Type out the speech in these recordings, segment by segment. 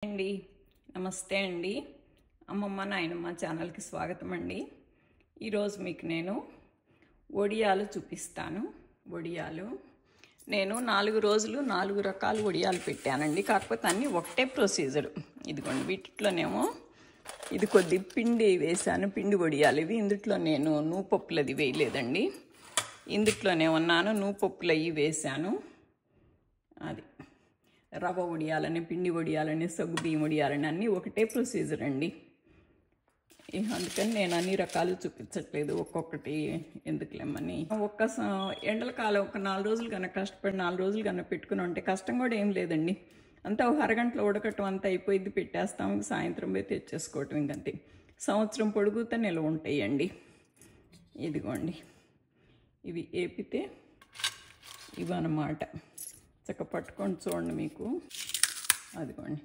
అండి నమస్తే అండి అమ్మమ్మ నాయనమ్మ ఛానల్కి స్వాగతం అండి. ఈరోజు మీకు నేను వడియాలు చూపిస్తాను. వడియాలు నేను 4 రోజులు 4 రకాల వడియాలు పెట్టానండి. కాకపోతే అన్నీ ఒకటే ప్రొసీజర్. ఇదిగోండి, వీటిలోనేమో ఇది కొద్ది పిండి వేసాను, పిండి వడియాలు ఇవి. ఇందుట్లో నేను నూపప్పులు అది వేయలేదండి. ఇందుట్లోనే ఉన్నాను నూపప్పులు అవి వేసాను. అది రవ్వ వడియాలని, పిండి వడియాలని, సగ్గుబియ్యం వడియాలని అన్నీ ఒకటే ప్రొసీజర్ అండి. అందుకని నేను అన్ని రకాలు చూపించట్లేదు, ఒక్కొక్కటి ఎందుకులేమని. ఎండల కాలం ఒక 4 రోజులు కన్నా కష్టపడి 4 రోజులు కన్నా పెట్టుకుని ఉంటే కష్టం కూడా ఏం లేదండి. అంతా ఒక అరగంటలో ఉడకటం అంతా అయిపోయింది, పెట్టేస్తాం, సాయంత్రం పోయి తెచ్చేసుకోవటం. ఇంకంతే, సంవత్సరం పొడుగుతా నిల్వ ఉంటాయండి. ఇదిగోండి, ఇవి ఏపితే ఇవన్నమాట. చక్క పట్టుకొని చూడండి మీకు. అదిగోండి,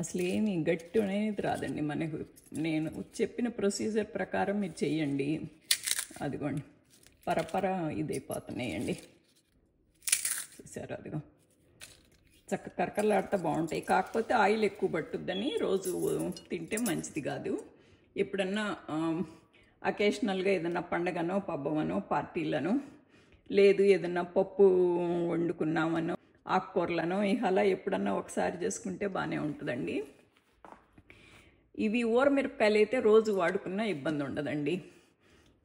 అసలు ఏమీ గట్టి అనేది రాదండి మనకు. నేను చెప్పిన ప్రొసీజర్ ప్రకారం మీరు చెయ్యండి. అదిగోండి, పరపర ఇదైపోతున్నాయండి, చూసారు? అదిగో చక్క కరకరలాడితే బాగుంటాయి. కాకపోతే ఆయిల్ ఎక్కువ పట్టుద్దని రోజు తింటే మంచిది కాదు. ఎప్పుడన్నా అకేషనల్గా ఏదన్నా పండగనో పబ్బమనో పార్టీలను, లేదు ఏదన్నా పప్పు వండుకున్నామనో ఆకుకూరలను అలా ఎప్పుడన్నా ఒకసారి చేసుకుంటే బాగానే ఉంటుందండి. ఇవి ఊరమిరపకాయలు అయితే రోజు వాడుకున్నా ఇబ్బంది ఉండదండి.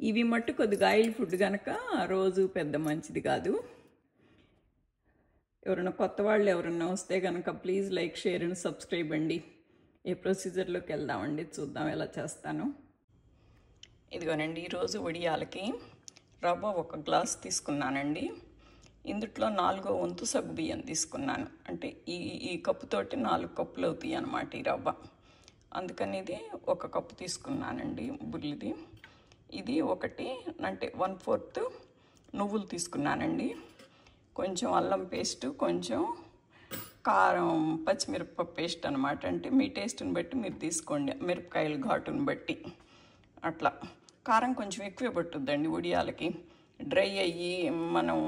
ఇవి మట్టు కొద్దిగా ఆయిల్ ఫుడ్ కనుక రోజు పెద్ద మంచిది కాదు. ఎవరైనా కొత్త వాళ్ళు ఎవరన్నా వస్తే కనుక please like, share and subscribe అండి. ఏ ప్రొసీజర్లోకి వెళ్దామండి, చూద్దాం ఎలా చేస్తాను. ఇదిగోనండి, ఈరోజు వడియాలకి రవ్వ 1 గ్లాస్ తీసుకున్నానండి. ఇందుట్లో 4వ వంతు సగ్గుబియ్యం తీసుకున్నాను. అంటే ఈ కప్పుతోటి 4 కప్పులు అవుతాయి అన్నమాట ఈ రవ్వ. అందుకని ఇది 1 కప్పు తీసుకున్నానండి బుల్లిది. ఇది ఒకటి అంటే 1/4 నువ్వులు తీసుకున్నానండి. కొంచెం అల్లం పేస్టు, కొంచెం కారం, పచ్చిమిరపకాయ పేస్ట్ అనమాట. అంటే మీ టేస్ట్ని బట్టి మీరు తీసుకోండి, మిరపకాయల ఘాటుని బట్టి. అట్లా కారం కొంచెం ఎక్కువే పట్టుద్దండి వడియాలకి. డ్రై అయ్యి మనం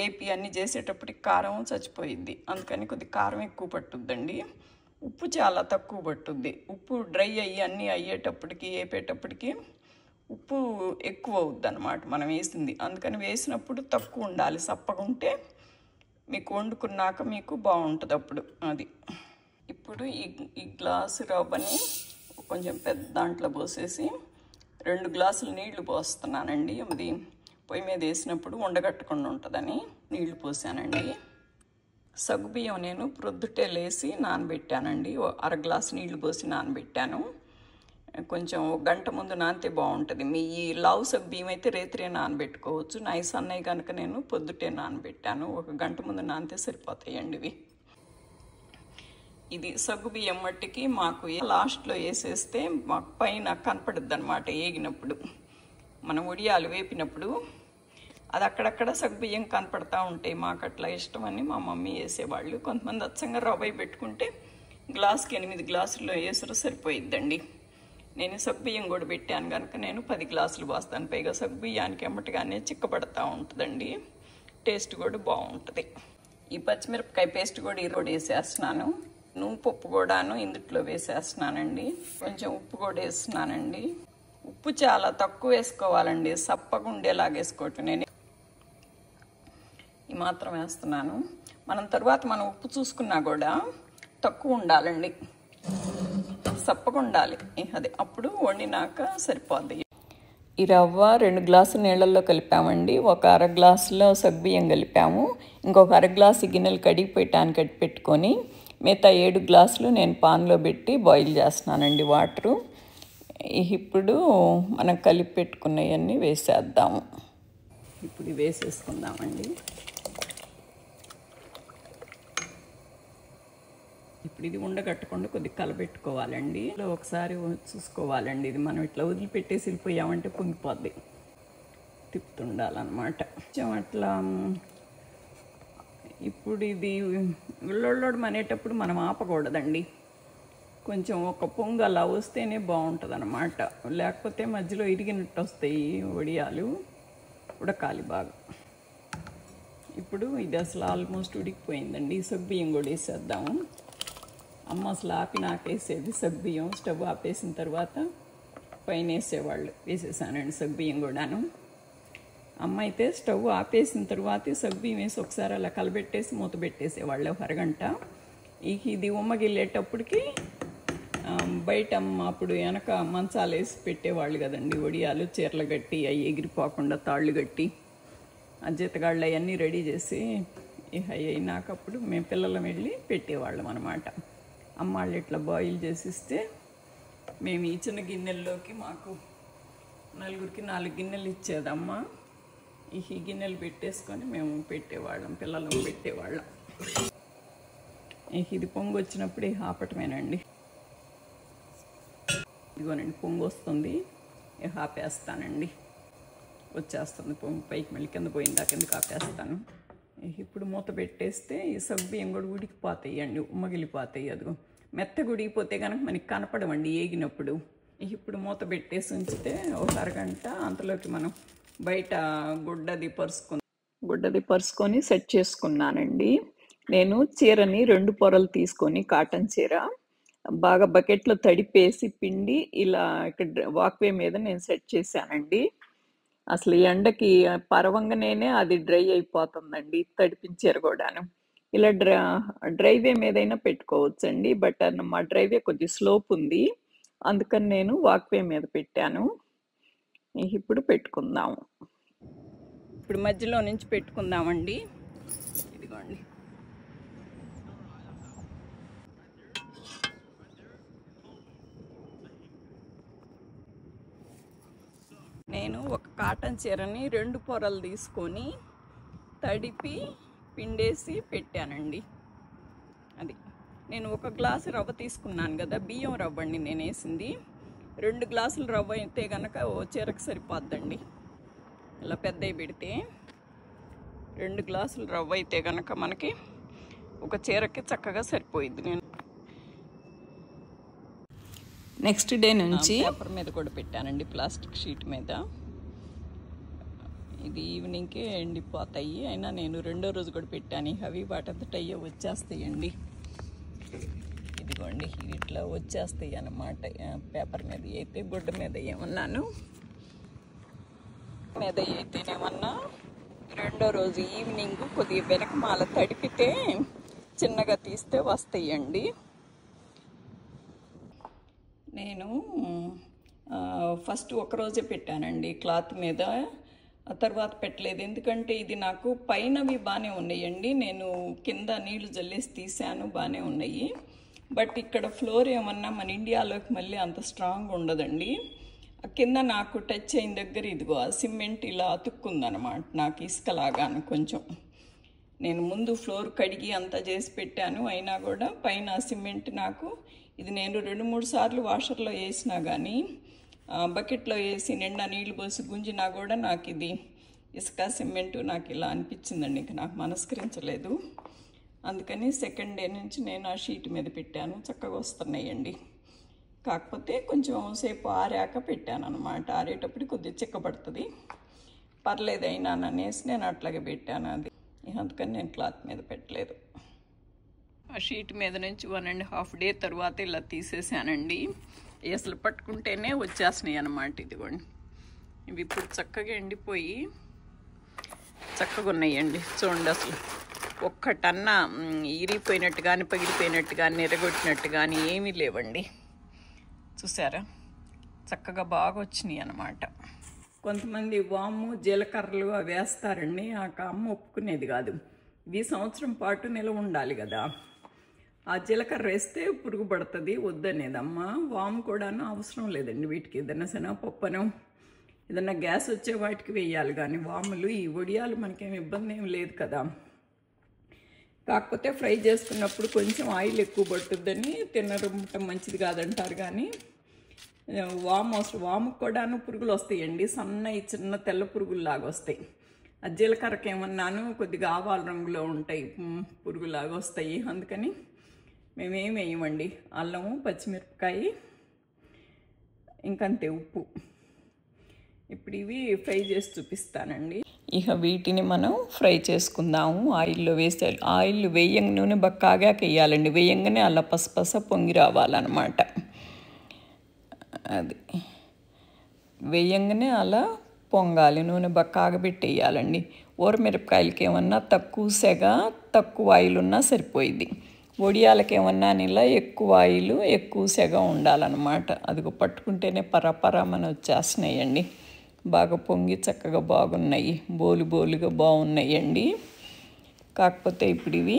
ఏపీ అన్నీ చేసేటప్పటికి కారం చచ్చిపోయిద్ది. అందుకని కొద్ది కారం ఎక్కువ పట్టుద్దండి. ఉప్పు చాలా తక్కువ పట్టుద్ది. ఉప్పు డ్రై అయ్యి అన్నీ అయ్యేటప్పటికి, వేపేటప్పటికి ఉప్పు ఎక్కువ అవుద్ది అనమాట మనం వేసింది. అందుకని వేసినప్పుడు తక్కువ ఉండాలి, సప్పగా ఉంటే మీకు వండుకున్నాక మీకు బాగుంటుంది అప్పుడు. అది ఇప్పుడు ఈ గ్లాసు రవ్వని కొంచెం పెద్ద దాంట్లో పోసేసి 2 గ్లాసులు నీళ్లు పోస్తున్నానండి. అది పొయ్యి మీద వేసినప్పుడు ఉండగట్టకుండా ఉంటుందని నీళ్లు పోసానండి. సగ్గుబియ్యం నేను ప్రొద్దుటే లేసి నానబెట్టానండి. 1/2 గ్లాసు నీళ్లు పోసి నానబెట్టాను. కొంచెం 1 గంట ముందు నానితే బాగుంటుంది. మీ ఈ లావు సగ్గుబియ్యం అయితే రేత్రే నానబెట్టుకోవచ్చు. నైస్ అన్నయ్య కనుక నేను పొద్దుటే నానబెట్టాను. 1 గంట ముందు నానితే సరిపోతాయండి ఇవి. ఇది సగ్గుబియ్యం మట్టికి మాకు లాస్ట్లో వేసేస్తే మాకు పైన కనపడుద్ది అనమాట. ఏగినప్పుడు మనం వడియాలు వేపినప్పుడు అది అక్కడక్కడ సగ్గుబియ్యం కనపడతా ఉంటాయి. మాకు అట్లా ఇష్టమని మా మమ్మీ వేసేవాళ్ళు. కొంతమంది అచ్చంగా రవ్వ పెట్టుకుంటే గ్లాస్కి 8 గ్లాసుల్లో వేసరు సరిపోయిద్దండి. నేను సగ్గుబియ్యం కూడా పెట్టాను కనుక నేను 10 గ్లాసులు పోస్తాను. పైగా సగ్గుబియ్యానికి ఎమ్మటిగానే చిక్కబడతా ఉంటుందండి, టేస్ట్ కూడా బాగుంటుంది. ఈ పచ్చిమిరపకాయ పేస్ట్ కూడా ఈరోజు వేసేస్తున్నాను. నూనెపప్పు కూడాను ఇందుట్లో వేసేస్తున్నానండి. కొంచెం ఉప్పు కూడా వేస్తున్నానండి. ఉప్పు చాలా తక్కువ వేసుకోవాలండి, సప్పగా ఉండేలాగా వేసుకోవటం. నేను ఈ మాత్రం వేస్తున్నాను. మనం ఉప్పు చూసుకున్నా కూడా తక్కువ ఉండాలండి, సప్పగా ఉండాలి. అదే అప్పుడు వండినాక సరిపోద్ది. ఈ రవ్వ 2 గ్లాసుల నీళ్ళల్లో కలిపామండి. 1/2 గ్లాసులో సగ్గుబియ్యం కలిపాము. ఇంకొక 1/2 గ్లాసు గిన్నెలు కడిగిపోయటానికి పెట్టుకొని మిగతా 7 గ్లాసులు నేను పాన్లో పెట్టి బాయిల్ చేస్తున్నానండి వాటరు. ఇప్పుడు మనం కలిపి పెట్టుకున్నవన్నీ వేసేద్దాము. ఇప్పుడు వేసేసుకుందామండి. ఇప్పుడు ఇది ఉండగట్టకుండా కొద్దిగా కలబెట్టుకోవాలండి. ఒకసారి చూసుకోవాలండి. ఇది మనం ఇట్లా వదిలిపెట్టేసి వెళ్ళిపోయామంటే పొంగిపోద్ది, తిప్పుతుండాలన్నమాట. కొంచెం అట్లా ఇప్పుడు ఇది ఉల్లొళ్ళోడు అనేటప్పుడు మనం ఆపకూడదండి. కొంచెం ఒక పొంగు అలా వస్తేనే బాగుంటుంది అన్నమాట. లేకపోతే మధ్యలో ఇరిగినట్టు వస్తాయి వడియాలు. ఉడకాలి బాగా. ఇప్పుడు ఇది అసలు ఆల్మోస్ట్ ఉడికిపోయిందండి. సగ్గుబియ్యం కూడా వేసేద్దాము. అమ్మ అసలు ఆపి నాకేసేది సగ్గుబియ్యం. స్టవ్ ఆపేసిన తర్వాత పైన వేసేవాళ్ళు. వేసేసానండి సగ్గుబియ్యం కూడాను. అమ్మ అయితే స్టవ్ ఆపేసిన తర్వాత సగ్గుబియ్యం వేసి ఒకసారి అలా కలబెట్టేసి మూత పెట్టేసేవాళ్ళు అరగంట. ఇది ఉమ్మగిల్లేటప్పటికి బయట అప్పుడు వెనక మంచాలు వేసి పెట్టేవాళ్ళు కదండి, వడియాలు చీరలు కట్టి అవి ఎగిరిపోకుండా తాళ్ళు కట్టి ఆ జీతగాళ్ళు అవన్నీ రెడీ చేసి అవి అయినాకప్పుడు మేము పిల్లలం వెళ్ళి పెట్టేవాళ్ళం అనమాట. అమ్మ వాళ్ళు ఇట్లా బాయిల్ చేసిస్తే మేము ఈ చిన్న గిన్నెల్లోకి మాకు నలుగురికి 4 గిన్నెలు ఇచ్చేదమ్మ. ఈ గిన్నెలు పెట్టేసుకొని మేము పెట్టేవాళ్ళం, పిల్లలు పెట్టేవాళ్ళం. ఇది పొంగు వచ్చినప్పుడు ఆపటమేనండి. ఇదిగోనండి పొంగు వస్తుంది, ఆపేస్తానండి. వచ్చేస్తుంది పొంగు పైకి, మళ్ళీ కింద పోయిందా కిందకి ఆపేస్తాను. ఇప్పుడు మూత పెట్టేస్తే ఈ సగ్గుబియ్యం కూడా ఉడికిపోతాయి అండి, ఉమ్మగిలిపోతాయి. అదిగో మెత్తగా ఉడికిపోతే కనుక మనకి కనపడమండి ఏగినప్పుడు. ఇప్పుడు మూత పెట్టేసి ఉంచితే ఒక అరగంట అంతలోకి మనం బయట గుడ్డది పరుచుకొని సెట్ చేసుకున్నానండి. నేను చీరని 2 పొరలు తీసుకొని కాటన్ చీర బాగా బకెట్లో తడిపేసి పిండి ఇలా ఇక్కడ వాక్వే మీద నేను సెట్ చేశానండి. అసలు ఎండకి పరవంగానే అది డ్రై అయిపోతుందండి, తడిపిన చీర కూడాను. ఇలా డ్రైవే మీదైనా పెట్టుకోవచ్చండి, బట్ మా డ్రైవే కొద్ది స్లోప్ ఉంది, అందుకని నేను వాక్వే మీద పెట్టాను. ఇప్పుడు పెట్టుకుందాము. ఇప్పుడు మధ్యలో నుంచి పెట్టుకుందామండి. ఇదిగోండి, నేను ఒక కాటన్ చీరని 2 పొరలు తీసుకొని తడిపి పిండేసి పెట్టానండి. అది నేను 1 గ్లాసు రవ్వ తీసుకున్నాను కదా, బియ్యం రవ్వ అండి నేను వేసింది. 2 గ్లాసులు రవ్వ అయితే కనుక ఓ చీరకు సరిపోద్దండి. ఇలా పెద్దవి పెడితే 2 గ్లాసులు రవ్వ అయితే కనుక మనకి ఒక చీరకి చక్కగా సరిపోయిద్ది. నేను నెక్స్ట్ డే నుంచి పేపర్ మీద కూడా పెట్టానండి, ప్లాస్టిక్ షీట్ మీద. ఇది ఈవినింగ్కే ఎండిపోతాయి, అయినా నేను 2వ రోజు కూడా పెట్టాను. అవి వాటంతట అయ్యే వచ్చేస్తాయండి. ఇదిగోండి, ఇట్లా వచ్చేస్తాయి అన్నమాట. పేపర్ మీద అయితే, గుడ్డ మీద ఏమన్నాను, మీద అయితేనేమన్నా 2వ రోజు ఈవినింగ్ కొద్దిగా వెనకమాల తడిపితే చిన్నగా తీస్తే వస్తాయండి. నేను ఫస్ట్ 1 రోజే పెట్టానండి క్లాత్ మీద, తర్వాత పెట్టలేదు. ఎందుకంటే ఇది నాకు పైనవి బాగానే ఉన్నాయండి, నేను కింద నీళ్లు జల్లేసి తీసాను, బాగానే ఉన్నాయి. బట్ ఇక్కడ ఫ్లోర్ ఏమన్నా మన ఇండియాలోకి మళ్ళీ అంత స్ట్రాంగ్ ఉండదండి. కింద నాకు టచ్ అయిన దగ్గర ఇదిగో సిమెంట్ ఇలా అతుక్కుందనమాట, నాకు ఇసుకలాగాను కొంచెం. నేను ముందు ఫ్లోర్ కడిగి అంతా చేసి పెట్టాను, అయినా కూడా పైన సిమెంట్ నాకు ఇది నేను 2-3 సార్లు వాషర్లో వేసినా కానీ, బకెట్లో వేసి నిండా నీళ్లు పోసి గుంజినా కూడా నాకు ఇది ఇసుక సిమెంటు నాకు ఇలా అనిపించిందండి. ఇంకా నాకు మనస్కరించలేదు. అందుకని 2nd డే నుంచి నేను ఆ షీట్ మీద పెట్టాను. చక్కగా వస్తున్నాయండి. కాకపోతే కొంచెం సేపు ఆరాక పెట్టాను అనమాట. ఆరేటప్పుడు కొద్దిగా చిక్కబడుతుంది, పర్లేదు అయినా అనేసి నేను అట్లాగే పెట్టాను. అది అందుకని నేను క్లాత్ మీద పెట్టలేదు. ఆ షీట్ మీద నుంచి 1.5 డే తర్వాత ఇలా తీసేసానండి. అసలు పట్టుకుంటేనే వచ్చేసినాయి అన్నమాట. ఇదిగోండి, ఇవి ఇప్పుడు చక్కగా ఎండిపోయి చక్కగా ఉన్నాయండి. చూడండి, అసలు ఒక్కటన్నా ఇరిగిపోయినట్టు కానీ, పగిలిపోయినట్టు కానీ, ఎరగొట్టినట్టు కానీ ఏమీ లేవండి. చూసారా, చక్కగా బాగా వచ్చినాయి అన్నమాట. కొంతమంది వాము జీలకర్రలు అవి వేస్తారండి, ఆ అమ్మ ఒప్పుకునేది కాదు. ఇవి సంవత్సరం పాటు నిలవ ఉండాలి కదా, ఆ జీలకర్ర వేస్తే పురుగు పడుతుంది వద్దనేదమ్మ. వాము కూడాను అవసరం లేదండి వీటికి. ఏదైనా శనగపప్పును ఏదన్నా గ్యాస్ వచ్చే వాటికి వేయాలి కానీ వాములు ఈ వడియాలు మనకేం ఇబ్బంది ఏం లేదు కదా. కాకపోతే ఫ్రై చేసుకున్నప్పుడు కొంచెం ఆయిల్ ఎక్కువ పట్టుద్దని తినడం మంచిది కాదంటారు. కానీ వాముకు కూడాను పురుగులు వస్తాయండి, సన్నవి చిన్న తెల్ల పురుగుల్లాగా వస్తాయి. ఆ జీలకర్రకి ఏమన్నాను కొద్దిగా ఆవాల రంగులో ఉంటాయి, పురుగులాగా వస్తాయి. అందుకని మేమేం వేయమండి. అల్లము, పచ్చిమిరపకాయ, ఇంకంతే ఉప్పు. ఇప్పుడు ఇవి ఫ్రై చేసి చూపిస్తానండి. ఇక వీటిని మనం ఫ్రై చేసుకుందాము. ఆయిల్లో వేస్తే ఆయిల్ వేయంగా నూనె బక్కాగా వేయాలండి. వేయంగానే అలా పసపస పొంగి రావాలన్నమాట. అది వేయంగానే అలా పొంగాలి, నూనె బక్కాగా పెట్టేయాలండి. ఊరమిరపకాయలకి ఏమన్నా తక్కువ సెగ తక్కువ ఆయిల్ ఉన్నా సరిపోయింది. వడియాలకి ఏమన్నా ఇలా ఎక్కువ ఆయిల్ ఎక్కువ సెగ ఉండాలన్నమాట. అదిగో పట్టుకుంటేనే పరపరమని వచ్చేస్తున్నాయండి. బాగా పొంగి చక్కగా బాగున్నాయి, బోలు బోలుగా బాగున్నాయండి. కాకపోతే ఇప్పుడు ఇవి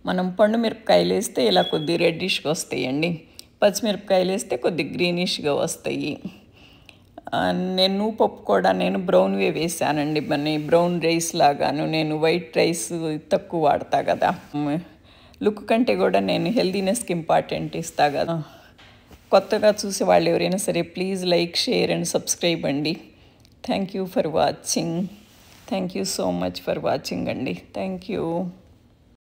మనం పండు మిరపకాయలు వేస్తే ఇలా కొద్ది రెడ్డిష్గా వస్తాయండి. పచ్చిమిరపకాయలు వేస్తే కొద్ది గ్రీనిష్గా వస్తాయి. నేను పప్పు కూడా నేను బ్రౌన్వే వేసానండి. మన బ్రౌన్ రైస్ లాగాను. నేను వైట్ రైస్ తక్కువ వాడతా కదా. లుక్ కంటే కూడా నేను హెల్దీనెస్కి ఇంపార్టెంట్ ఇస్తా కదా. కొత్తగా చూసే వాళ్ళు ఎవరైనా సరే please like, share and subscribe అండి. Thank you for watching. Thank you so much for watching అండి. Thank you.